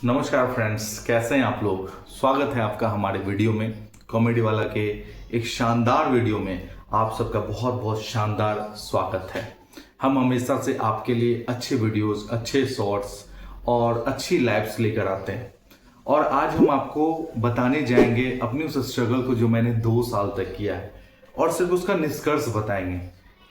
नमस्कार फ्रेंड्स, कैसे हैं आप लोग। स्वागत है आपका हमारे वीडियो में, कॉमेडी वाला के एक शानदार वीडियो में। आप सबका बहुत बहुत शानदार स्वागत है। हम हमेशा से आपके लिए अच्छे वीडियोस, अच्छे शॉर्ट्स और अच्छी लाइव्स लेकर आते हैं। और आज हम आपको बताने जाएंगे अपनी उस स्ट्रगल को जो मैंने 2 साल तक किया है, और सिर्फ उसका निष्कर्ष बताएंगे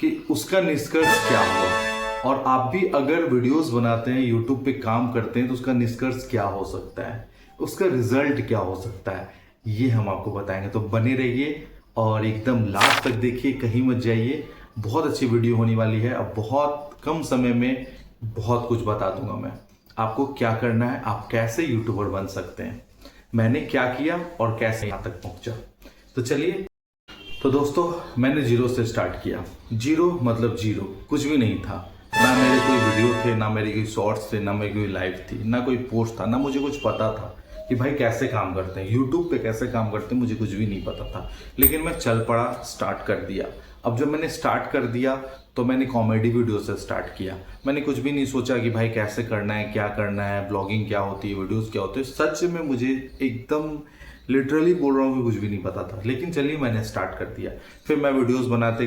कि उसका निष्कर्ष क्या हुआ। और आप भी अगर वीडियोस बनाते हैं, यूट्यूब पे काम करते हैं, तो उसका निष्कर्ष क्या हो सकता है, उसका रिजल्ट क्या हो सकता है, ये हम आपको बताएंगे। तो बने रहिए और एकदम लास्ट तक देखिए, कहीं मत जाइए। बहुत अच्छी वीडियो होने वाली है। अब बहुत कम समय में बहुत कुछ बता दूंगा मैं आपको क्या करना है, आप कैसे यूट्यूबर बन सकते हैं, मैंने क्या किया और कैसे यहाँ तक पहुंचा। तो चलिए। तो दोस्तों, मैंने जीरो से स्टार्ट किया। जीरो मतलब जीरो, कुछ भी नहीं था। ना मेरे कोई वीडियो थे, ना मेरे कोई शॉर्ट्स थे, ना मेरी कोई लाइव थी, ना कोई पोस्ट था, ना मुझे कुछ पता था कि भाई कैसे काम करते हैं यूट्यूब पे, कैसे काम करते हैं, मुझे कुछ भी नहीं पता था। लेकिन मैं चल पड़ा, स्टार्ट कर दिया। अब जब मैंने स्टार्ट कर दिया तो मैंने कॉमेडी वीडियो से स्टार्ट किया। मैंने कुछ भी नहीं सोचा कि भाई कैसे करना है, क्या करना है, ब्लॉगिंग क्या होती है, वीडियोस क्या होते हैं। सच में मुझे एकदम लिटरली बोल रहा हूँ कि कुछ भी नहीं पता था। लेकिन चलिए, मैंने स्टार्ट कर दिया। फिर मैं वीडियोस बनाते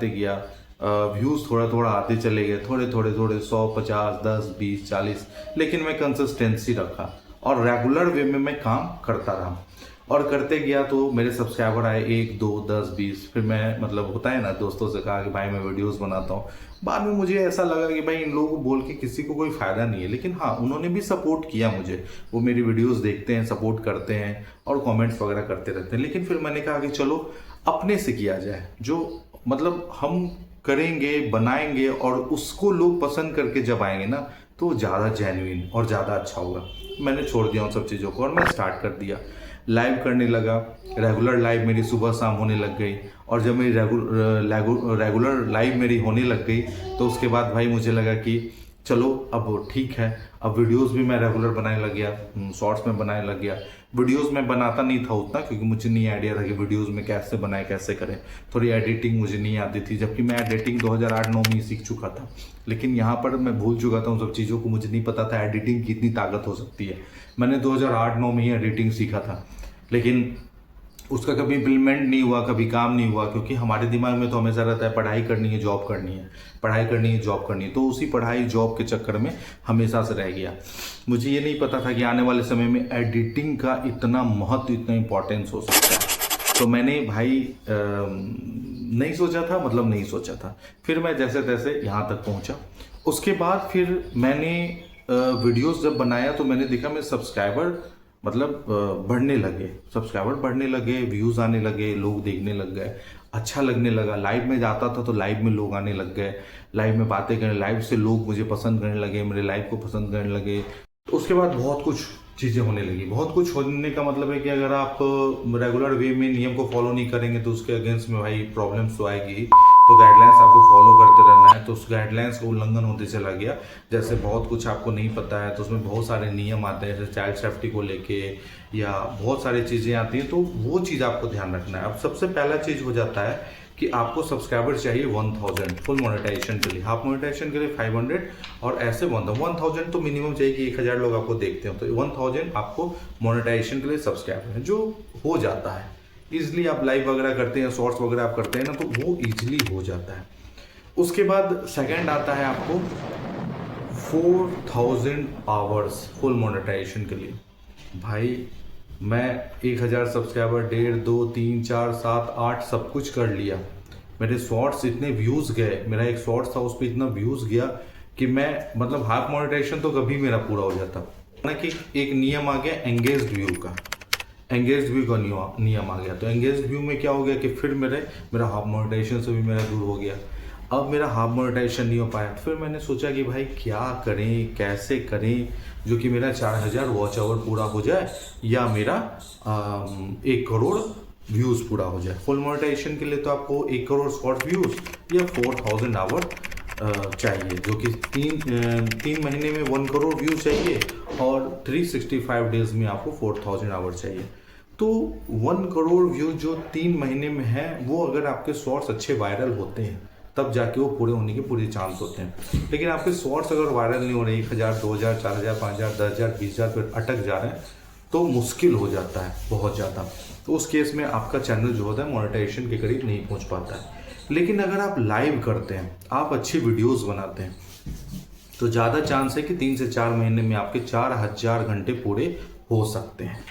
गया। व्यूज़ थोड़ा थोड़ा आते चले गए, थोड़े थोड़े थोड़े 100, 50, 10, 20, 40। लेकिन मैं कंसिस्टेंसी रखा और रेगुलर वे में मैं काम करता रहा। और करते गया तो मेरे सब्सक्राइबर आए 1, 2, 10, 20। फिर मैं होता है ना, दोस्तों से कहा कि भाई मैं वीडियोस बनाता हूँ। बाद में मुझे ऐसा लगा कि भाई इन लोगों को बोल के किसी को कोई फ़ायदा नहीं है। लेकिन हाँ, उन्होंने भी सपोर्ट किया मुझे। वो मेरी वीडियोस देखते हैं, सपोर्ट करते हैं और कमेंट्स वगैरह करते रहते हैं। लेकिन फिर मैंने कहा कि चलो अपने से किया जाए, जो हम करेंगे, बनाएंगे और उसको लोग पसंद करके जब आएंगे ना, तो ज़्यादा जेन्युइन और ज़्यादा अच्छा होगा। मैंने छोड़ दिया उन सब चीज़ों को और मैं स्टार्ट कर दिया, लाइव करने लगा। रेगुलर लाइव मेरी सुबह शाम होने लग गई। और जब मेरी रेगुलर लाइव मेरी होने लग गई, तो उसके बाद भाई मुझे लगा कि चलो अब ठीक है। अब वीडियोस भी मैं रेगुलर बनाने लग गया, शॉर्ट्स में बनाने लग गया। वीडियोस में बनाता नहीं था उतना, क्योंकि मुझे नहीं आइडिया था कि वीडियोस में कैसे बनाए, कैसे करें। थोड़ी एडिटिंग मुझे नहीं आती थी, जबकि मैं एडिटिंग 2008-9 में ही सीख चुका था। लेकिन यहाँ पर मैं भूल चुका था उन सब चीज़ों को। मुझे नहीं पता था एडिटिंग की इतनी ताकत हो सकती है। मैंने 2008-9 में ही एडिटिंग सीखा था, लेकिन उसका कभी इम्प्लीमेंट नहीं हुआ, कभी काम नहीं हुआ। क्योंकि हमारे दिमाग में तो हमेशा रहता है पढ़ाई करनी है, जॉब करनी है, पढ़ाई करनी है, जॉब करनी है। तो उसी पढ़ाई जॉब के चक्कर में हमेशा से रह गया। मुझे ये नहीं पता था कि आने वाले समय में एडिटिंग का इतना महत्व, इतना इम्पोर्टेंस हो सकता है। तो मैंने भाई नहीं सोचा था, नहीं सोचा था। फिर मैं जैसे तैसे यहाँ तक पहुँचा। उसके बाद फिर मैंने वीडियोस जब बनाया तो मैंने देखा मेरे सब्सक्राइबर बढ़ने लगे, व्यूज़ आने लगे, लोग देखने लग गए, अच्छा लगने लगा। लाइव में जाता था तो लाइव में लोग आने लग गए, लाइव में बातें करने, लाइव से लोग मुझे पसंद करने लगे, मेरे लाइव को पसंद करने लगे। तो उसके बाद बहुत कुछ चीज़ें होने लगी। बहुत कुछ होने का मतलब है कि अगर आप रेगुलर वे में नियम को फॉलो नहीं करेंगे तो उसके अगेंस्ट में भाई प्रॉब्लम्स तो आएगी। तो गाइडलाइंस आपको फॉलो करते रहना है। तो उस गाइडलाइंस का उल्लंघन होते चला गया। जैसे बहुत कुछ आपको नहीं पता है तो उसमें बहुत सारे नियम आते हैं, जैसे चाइल्ड सेफ्टी को लेके या बहुत सारी चीज़ें आती हैं। तो वो चीज़ आपको ध्यान रखना है। अब सबसे पहला चीज़ हो जाता है कि आपको सब्सक्राइबर चाहिए 1000 फुल मोनेटाइजेशन के लिए, हाफ मोनेटाइजेशन के लिए 500 और ऐसे 1000 तो मिनिमम चाहिए कि 1000 लोग आपको देखते हो। तो 1000 आपको मोनेटाइजेशन के लिए सब्सक्राइबर है, जो हो जाता है ईजिली। आप लाइव वगैरह करते हैं, शॉर्ट्स वगैरह आप करते हैं ना, तो वो ईजिली हो जाता है। उसके बाद सेकंड आता है आपको 4000 आवर्स फुल मोनेटाइजेशन के लिए। भाई मैं 1000 सब्सक्राइबर, 1.5, 2, 3, 4, 7, 8 सब कुछ कर लिया। मेरे शॉर्ट्स इतने व्यूज़ गए, मेरा एक शॉर्ट्स था उस पर इतना व्यूज़ गया कि मैं हाफ मोनेटाइजेशन तो कभी मेरा पूरा हो जाता ना। कि एक नियम आ गया एंगेज्ड व्यू का, नियम आ गया। तो एंगेज्ड व्यू में क्या हो गया कि फिर मेरा हाफ मोनेटाइजेशन से भी मेरा दूर हो गया। अब मेरा हाफ मोनेटाइजेशन नहीं हो पाया। तो फिर मैंने सोचा कि भाई क्या करें, कैसे करें जो कि मेरा 4000 वॉच आवर पूरा हो जाए या मेरा 1 करोड़ व्यूज़ पूरा हो जाए। फुल मोनेटाइजेशन के लिए तो आपको 1 करोड़ शॉर्ट व्यूज़ या 4000 आवर चाहिए, जो कि 3 महीने में 1 करोड़ व्यू चाहिए और 365 डेज में आपको 4000 आवर चाहिए। तो 1 करोड़ व्यू जो 3 महीने में है, वो अगर आपके शॉर्ट्स अच्छे वायरल होते हैं तब जाके वो पूरे होने के पूरे चांस होते हैं। लेकिन आपके शॉर्ट्स अगर वायरल नहीं हो रहे, 1000, 2000, 4000, 5000, 10,000, 20,000 पर अटक जा रहे हैं तो मुश्किल हो जाता है बहुत ज़्यादा। तो उस केस में आपका चैनल जो होता है मोनेटाइजेशन के करीब नहीं पहुंच पाता है। लेकिन अगर आप लाइव करते हैं, आप अच्छी वीडियोस बनाते हैं, तो ज़्यादा चांस है कि 3 से 4 महीने में आपके 4000 घंटे पूरे हो सकते हैं।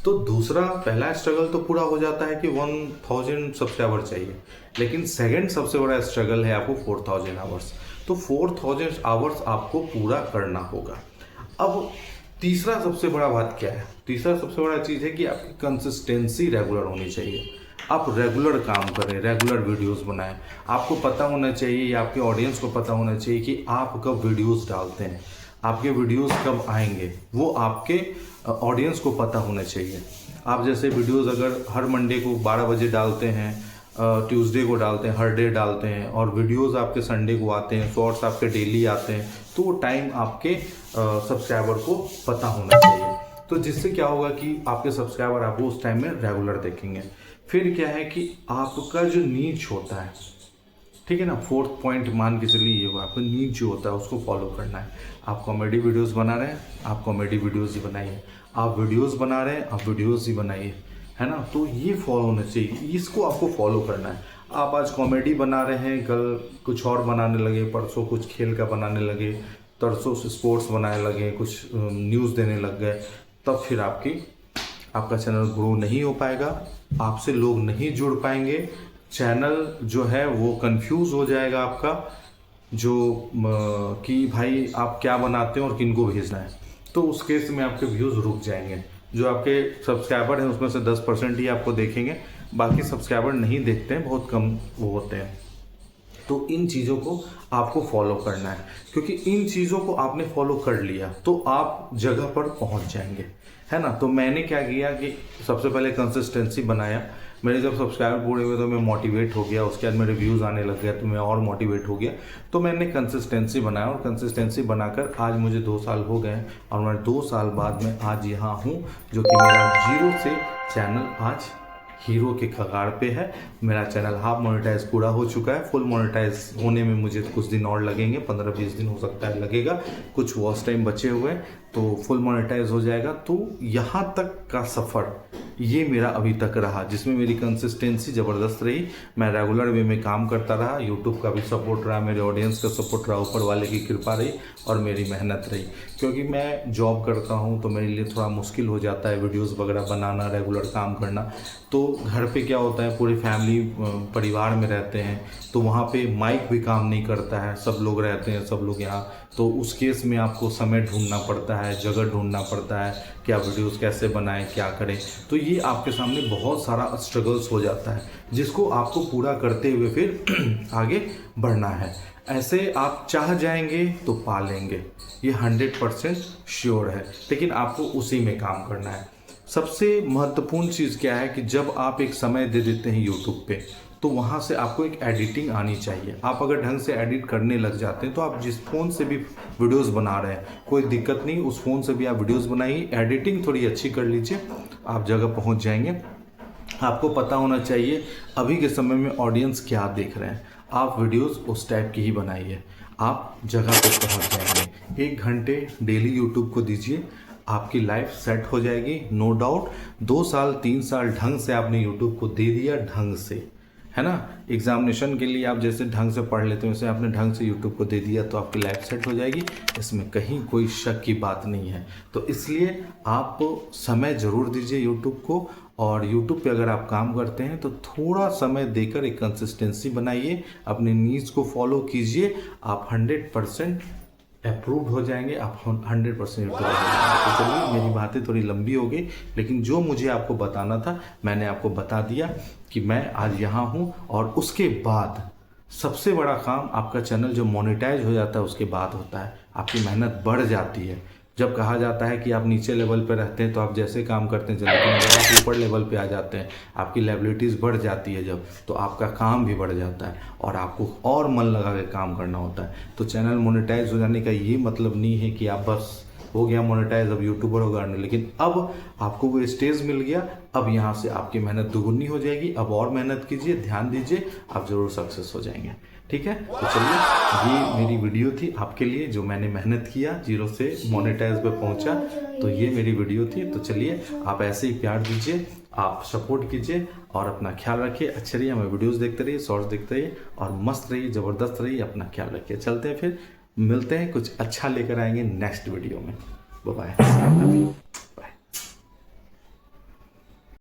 तो दूसरा, पहला स्ट्रगल तो पूरा हो जाता है कि 1000 सब्सक्राइबर चाहिए। लेकिन सेकंड सबसे बड़ा स्ट्रगल है आपको 4000 आवर्स। तो 4000 आवर्स आपको पूरा करना होगा। अब तीसरा सबसे बड़ा बात क्या है? तीसरा सबसे बड़ा चीज़ है कि आपकी कंसिस्टेंसी रेगुलर होनी चाहिए। आप रेगुलर काम करें, रेगुलर वीडियोस बनाएं। आपको पता होना चाहिए या आपके ऑडियंस को पता होना चाहिए कि आप कब वीडियोस डालते हैं, आपके वीडियोस कब आएंगे, वो आपके ऑडियंस को पता होना चाहिए। आप जैसे वीडियोस अगर हर मंडे को 12 बजे डालते हैं, ट्यूसडे को डालते हैं, हर डे डालते हैं, और वीडियोस आपके संडे को आते हैं, शॉर्ट्स आपके डेली आते हैं, तो वो टाइम आपके सब्सक्राइबर को पता होना चाहिए। तो जिससे क्या होगा कि आपके सब्सक्राइबर आपको उस टाइम में रेगुलर देखेंगे। फिर क्या है कि आपका जो नीच होता है, ठीक है ना, फोर्थ पॉइंट मान के चलिए ये हुआ, आपका नीच जो होता है उसको फॉलो करना है। आप कॉमेडी वीडियोस बना रहे हैं, आप कॉमेडी वीडियोस ही बनाइए। आप वीडियोस बना रहे हैं, आप वीडियोस ही बनाइए, है ना। तो ये फॉलो होना चाहिए, इसको आपको फॉलो करना है। आप आज कॉमेडी बना रहे हैं, कल कुछ और बनाने लगे, परसों कुछ खेल का बनाने लगे, तरसों से स्पोर्ट्स बनाने लगे, कुछ न्यूज़ देने लग गए, तब फिर आपका चैनल ग्रो नहीं हो पाएगा, आपसे लोग नहीं जुड़ पाएंगे, चैनल जो है वो कंफ्यूज हो जाएगा आपका, जो कि भाई आप क्या बनाते हैं और किनको भेजना है। तो उस केस में आपके व्यूज़ रुक जाएंगे। जो आपके सब्सक्राइबर हैं उसमें से 10% ही आपको देखेंगे, बाकी सब्सक्राइबर नहीं देखते हैं, बहुत कम वो होते हैं। तो इन चीज़ों को आपको फॉलो करना है, क्योंकि इन चीज़ों को आपने फॉलो कर लिया तो आप जगह पर पहुंच जाएंगे, है ना। तो मैंने क्या किया कि सबसे पहले कंसिस्टेंसी बनाया। मेरे जब सब्सक्राइबर पूरे हुए तो मैं मोटिवेट हो गया, उसके बाद मेरे व्यूज़ आने लग गया तो मैं और मोटिवेट हो गया। तो मैंने कंसिस्टेंसी बनाया, और कंसिस्टेंसी बनाकर आज मुझे 2 साल हो गए, और मैं 2 साल बाद में आज यहाँ हूँ, जो कि मेरा 0 से चैनल आज हीरो के कगार पे है। मेरा चैनल हाफ मोनेटाइज पूरा हो चुका है। फुल मोनेटाइज होने में मुझे कुछ दिन और लगेंगे, 15-20 दिन हो सकता है लगेगा, कुछ वॉच टाइम बचे हुए हैं, तो फुल मोनेटाइज हो जाएगा। तो यहाँ तक का सफ़र ये मेरा अभी तक रहा, जिसमें मेरी कंसिस्टेंसी ज़बरदस्त रही। मैं रेगुलर वे में काम करता रहा, यूट्यूब का भी सपोर्ट रहा, मेरे ऑडियंस का सपोर्ट रहा, ऊपर वाले की कृपा रही, और मेरी मेहनत रही। क्योंकि मैं जॉब करता हूँ तो मेरे लिए थोड़ा मुश्किल हो जाता है वीडियोस वगैरह बनाना, रेगुलर काम करना। तो घर पे क्या होता है, पूरी फैमिली परिवार में रहते हैं, तो वहाँ पे माइक भी काम नहीं करता है, सब लोग रहते हैं, सब लोग यहाँ। तो उस केस में आपको समय ढूंढना पड़ता है, जगह ढूंढना पड़ता है कि आप वीडियोस कैसे बनाएं, क्या करें। तो ये आपके सामने बहुत सारा स्ट्रगल्स हो जाता है, जिसको आपको पूरा करते हुए फिर आगे बढ़ना है। ऐसे आप चाह जाएंगे तो पा लेंगे, ये 100% श्योर है। लेकिन आपको उसी में काम करना है। सबसे महत्वपूर्ण चीज़ क्या है कि जब आप एक समय दे देते हैं यूट्यूब पे, तो वहाँ से आपको एक एडिटिंग आनी चाहिए। आप अगर ढंग से एडिट करने लग जाते हैं तो आप जिस फ़ोन से भी वीडियोस बना रहे हैं कोई दिक्कत नहीं, उस फ़ोन से भी आप वीडियोस बनाइए, एडिटिंग थोड़ी अच्छी कर लीजिए, आप जगह पहुँच जाएंगे। आपको पता होना चाहिए अभी के समय में ऑडियंस क्या देख रहे हैं, आप वीडियोस उस टाइप की ही बनाइए, आप जगह पे पहुंच जाएंगे। 1 घंटे डेली यूट्यूब को दीजिए, आपकी लाइफ सेट हो जाएगी, नो डाउट। 2 साल 3 साल ढंग से आपने यूट्यूब को दे दिया, ढंग से, है ना। एग्जामिनेशन के लिए आप जैसे ढंग से पढ़ लेते हैं वैसे आपने ढंग से यूट्यूब को दे दिया तो आपकी लाइफ सेट हो जाएगी, इसमें कहीं कोई शक की बात नहीं है। तो इसलिए आप समय ज़रूर दीजिए यूट्यूब को, और यूट्यूब पे अगर आप काम करते हैं तो थोड़ा समय देकर एक कंसिस्टेंसी बनाइए, अपनी नीड्स को फॉलो कीजिए, आप 100% अप्रूव्ड हो जाएंगे, आप 100% यूट्यूब हो जाएंगे। तो चलिए, मेरी बातें थोड़ी लंबी हो गई, लेकिन जो मुझे आपको बताना था मैंने आपको बता दिया कि मैं आज यहाँ हूँ। और उसके बाद सबसे बड़ा काम आपका चैनल जो मोनेटाइज हो जाता है उसके बाद होता है, आपकी मेहनत बढ़ जाती है। जब कहा जाता है कि आप नीचे लेवल पे रहते हैं तो आप जैसे काम करते हैं, लेकिन अगर आप ऊपर लेवल पे आ जाते हैं, आपकी लायबिलिटीज़ बढ़ जाती है जब, तो आपका काम भी बढ़ जाता है और आपको और मन लगा के काम करना होता है। तो चैनल मोनेटाइज हो जाने का ये मतलब नहीं है कि आप बस हो गया मोनेटाइज, अब यूट्यूबर होगा। लेकिन अब आपको वो स्टेज मिल गया, अब यहाँ से आपकी मेहनत दुगुनी हो जाएगी। अब और मेहनत कीजिए, ध्यान दीजिए, आप जरूर सक्सेस हो जाएंगे। ठीक है, तो चलिए ये मेरी वीडियो थी आपके लिए, जो मैंने मेहनत किया, जीरो से मोनेटाइज पे पहुंचा, तो ये मेरी वीडियो थी। तो चलिए आप ऐसे ही प्यार दीजिए, आप सपोर्ट कीजिए और अपना ख्याल रखिए। अच्छे रहिए, हमें वीडियोस देखते रहिए, शॉर्ट्स देखते रहिए और मस्त रहिए, ज़बरदस्त रहिए। अपना ख्याल रखिए। चलते हैं, फिर मिलते हैं, कुछ अच्छा लेकर आएंगे नेक्स्ट वीडियो में। Bye bye.